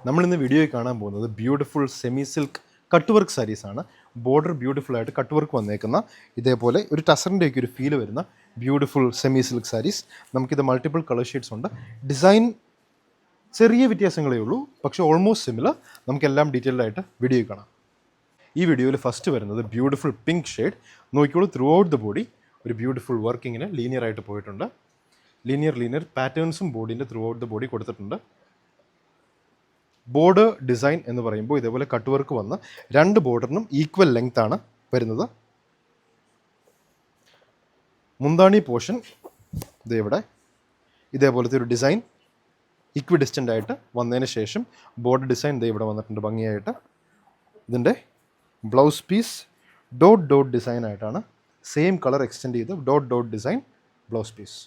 നമ്മളിന്ന് വീഡിയോയിൽ കാണാൻ പോകുന്നത് beautiful semi silk cut work സാരീസാണ്. ബോർഡർ ബ്യൂട്ടിഫുൾ ആയിട്ട് കട്ട് വർക്ക് വന്നേക്കുന്ന ഇതേപോലെ ഒരു ടസറിൻ്റെയൊക്കെ ഒരു ഫീൽ വരുന്ന ബ്യൂട്ടിഫുൾ സെമി സിൽക്ക് സാരീസ്. നമുക്കിത് മൾട്ടിപ്പിൾ കളർ ഷെയ്ഡ്സ് ഉണ്ട്. ഡിസൈൻ ചെറിയ വ്യത്യാസങ്ങളേ ഉള്ളൂ, പക്ഷേ ഓൾമോസ്റ്റ് സിമിലർ. നമുക്കെല്ലാം ഡീറ്റെയിൽഡ് ആയിട്ട് വീഡിയോയിൽ കാണാം. ഈ വീഡിയോയിൽ ഫസ്റ്റ് വരുന്നത് ബ്യൂട്ടിഫുൾ പിങ്ക് ഷെയ്ഡ്. നോക്കിയോളൂ, ത്രൂ ഔട്ട് ദ ബോഡി ഒരു ബ്യൂട്ടിഫുൾ വർക്കിങ്ങിന് ലീനിയർ ആയിട്ട് പോയിട്ടുണ്ട്. ലീനിയർ പാറ്റേൺസും ബോഡീൻ്റെ ത്രൂ ഔട്ട് ദ ബോഡി കൊടുത്തിട്ടുണ്ട്. ബോർഡർ ഡിസൈൻ എന്ന് പറയുമ്പോൾ ഇതേപോലെ കട്ട് വർക്ക് വന്ന് രണ്ട് ബോർഡറിനും ഈക്വൽ ലെങ്ത് ആണ് വരുന്നത്. മുന്താണി പോർഷൻ ഇവിടെ ഇതേപോലത്തെ ഒരു ഡിസൈൻ ഈക്വി ഡിസ്റ്റൻ്റ് ആയിട്ട് വന്നതിന് ശേഷം ബോർഡർ ഡിസൈൻ ഇവിടെ വന്നിട്ടുണ്ട് ഭംഗിയായിട്ട്. ഇതിൻ്റെ ബ്ലൗസ് പീസ് ഡോട്ട് ഡിസൈൻ ആയിട്ടാണ്, സെയിം കളർ എക്സ്റ്റെൻഡ് ചെയ്ത് dot design blouse piece.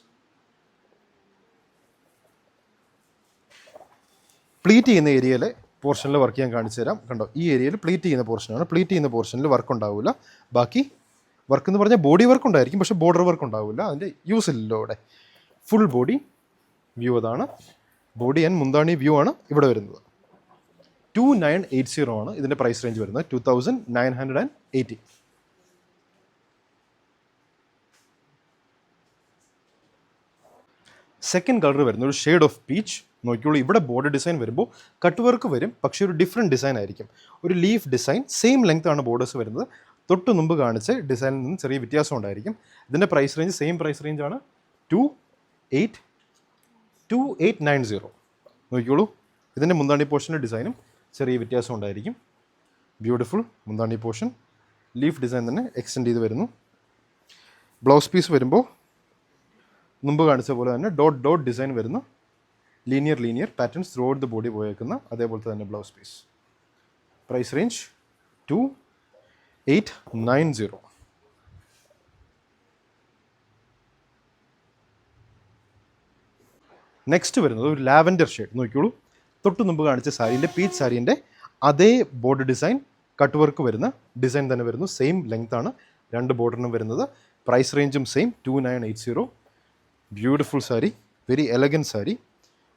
Pleat ചെയ്യുന്ന ഏരിയയിലെ പോർഷനിൽ വർക്ക് ചെയ്യാൻ കാണിച്ചു തരാം. കണ്ടോ, ഈ ഏരിയയിൽ പ്ലീറ്റ് ചെയ്യുന്ന പോർഷനാണ്. പ്ലീറ്റ് ചെയ്യുന്ന പോർഷനിൽ വർക്ക് ഉണ്ടാവില്ല. ബാക്കി വർക്ക് എന്ന് പറഞ്ഞാൽ ബോഡി വർക്ക് ഉണ്ടായിരിക്കും, പക്ഷേ ബോർഡർ വർക്ക് ഉണ്ടാവില്ല. അതിൻ്റെ യൂസ് ഇല്ലല്ലോ ഇവിടെ. ഫുൾ ബോഡി വ്യൂ അതാണ്. ബോഡി ആൻഡ് മുന്താണി വ്യൂ ആണ് ഇവിടെ വരുന്നത്. 2980 ആണ് ഇതിൻ്റെ പ്രൈസ് റേഞ്ച് വരുന്നത്. 2980. സെക്കൻഡ് കളർ വരുന്ന ഒരു ഷെയ്ഡ് ഓഫ് പീച്ച്. നോക്കിയോളൂ, ഇവിടെ ബോർഡർ ഡിസൈൻ വരുമ്പോൾ കട്ട് വർക്ക് വരും, പക്ഷേ ഒരു ഡിഫറെൻറ്റ് ഡിസൈൻ ആയിരിക്കും. ഒരു ലീഫ് ഡിസൈൻ, സെയിം ലെങ്ത് ആണ് ബോർഡേഴ്സ് വരുന്നത്. തൊട്ട് മുമ്പ് കാണിച്ച ഡിസൈനിൽ നിന്ന് ചെറിയ വ്യത്യാസം ഉണ്ടായിരിക്കും. ഇതിൻ്റെ പ്രൈസ് റേഞ്ച് സെയിം പ്രൈസ് റേഞ്ചാണ്, 2890. നോക്കിയോളൂ, ഇതിൻ്റെ മുന്താണി പോർഷൻ്റെ ഡിസൈനും ചെറിയ വ്യത്യാസം ഉണ്ടായിരിക്കും. ബ്യൂട്ടിഫുൾ മുന്താണി പോർഷൻ, ലീഫ് ഡിസൈൻ തന്നെ എക്സ്റ്റെൻഡ് ചെയ്ത് വരുന്നു. ബ്ലൗസ് പീസ് വരുമ്പോൾ മുമ്പ് കാണിച്ച പോലെ തന്നെ ഡോട്ട് ഡിസൈൻ വരുന്നു. Linear patterns throughout the body പോയേക്കുന്ന അതേപോലത്തെ തന്നെ blouse piece. Price range 2890. Next വരുന്നത് ഒരു ലാവൻഡർ ഷെയ്ഡ്. നോക്കിയോളൂ, തൊട്ട് മുമ്പ് കാണിച്ച സാരീൻ്റെ പീച്ച് സാരീൻ്റെ അതേ ബോർഡർ ഡിസൈൻ കട്ട് വർക്ക് വരുന്ന ഡിസൈൻ തന്നെ വരുന്നു. സെയിം ലെങ്ത് ആണ് രണ്ട് ബോർഡറിനും വരുന്നത്. പ്രൈസ് റേഞ്ചും same 2980. Beautiful sari, very elegant sari.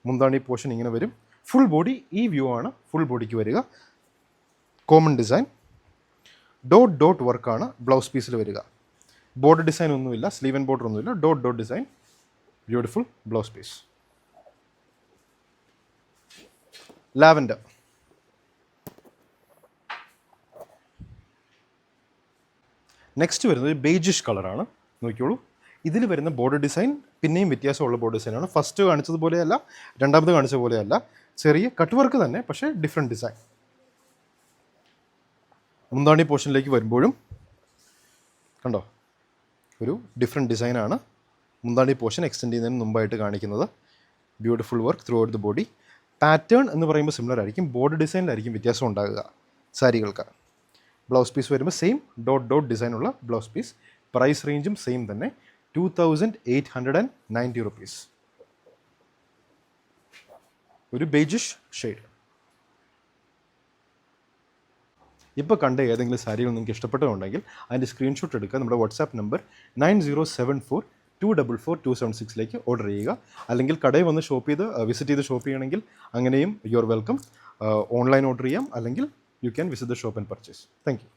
മുന്താണി പോർഷൻ ഇങ്ങനെ വരും. ഫുൾ ബോഡി ഈ വ്യൂ ആണ് ഫുൾ ബോഡിക്ക് വരിക. കോമൺ ഡിസൈൻ ഡോട്ട് വർക്കാണ് ബ്ലൗസ് പീസിൽ വരിക. ബോർഡർ ഡിസൈൻ ഒന്നുമില്ല, സ്ലീവ് ആൻഡ് ബോർഡർ ഒന്നുമില്ല, dot design. Beautiful blouse piece. Lavender. Next വരുന്നത് ബേജിഷ് കളറാണ്. നോക്കിയോളൂ, ഇതിൽ വരുന്ന ബോർഡർ ഡിസൈൻ പിന്നെയും വ്യത്യാസമുള്ള ബോർഡർ ഡിസൈനാണ്. ഫസ്റ്റ് കാണിച്ചതുപോലെയല്ല, രണ്ടാമത് കാണിച്ച പോലെയല്ല. ചെറിയ കട്ട് വർക്ക് തന്നെ, പക്ഷേ ഡിഫറെൻറ്റ് ഡിസൈൻ. മുന്താണി പോർഷനിലേക്ക് വരുമ്പോഴും കണ്ടോ, ഒരു ഡിഫറെൻറ്റ് ഡിസൈനാണ് മുന്താണി പോർഷൻ എക്സ്റ്റെൻഡ് ചെയ്യുന്നതിന് മുമ്പായിട്ട് കാണിക്കുന്നത്. Beautiful work throughout the body. Pattern എന്ന് പറയുമ്പോൾ സിമിലർ ആയിരിക്കും, ബോർഡർ ഡിസൈനിലായിരിക്കും വ്യത്യാസം ഉണ്ടാകുക സാരികൾക്ക്. ബ്ലൗസ് പീസ് വരുമ്പോൾ സെയിം ഡോട്ട് ഡിസൈനുള്ള ബ്ലൗസ് പീസ്. പ്രൈസ് റേഞ്ചും സെയിം തന്നെ, 2890 rupees. ഒരു ബേജിഷ് ഷെയ്ഡ്. ഇപ്പോൾ കണ്ട ഏതെങ്കിലും സാരികൾ നിങ്ങൾക്ക് ഇഷ്ടപ്പെട്ടുണ്ടെങ്കിൽ അതിൻ്റെ സ്ക്രീൻഷോട്ട് എടുക്കുക. നമ്മുടെ വാട്സാപ്പ് നമ്പർ 9074244276 ഓർഡർ ചെയ്യുക. അല്ലെങ്കിൽ കടയിൽ വന്ന് വിസിറ്റ് ചെയ്ത് ഷോപ്പ് ചെയ്യണമെങ്കിൽ അങ്ങനെയും you are welcome. Online order ചെയ്യാം, അല്ലെങ്കിൽ you can visit the shop and purchase. Thank you.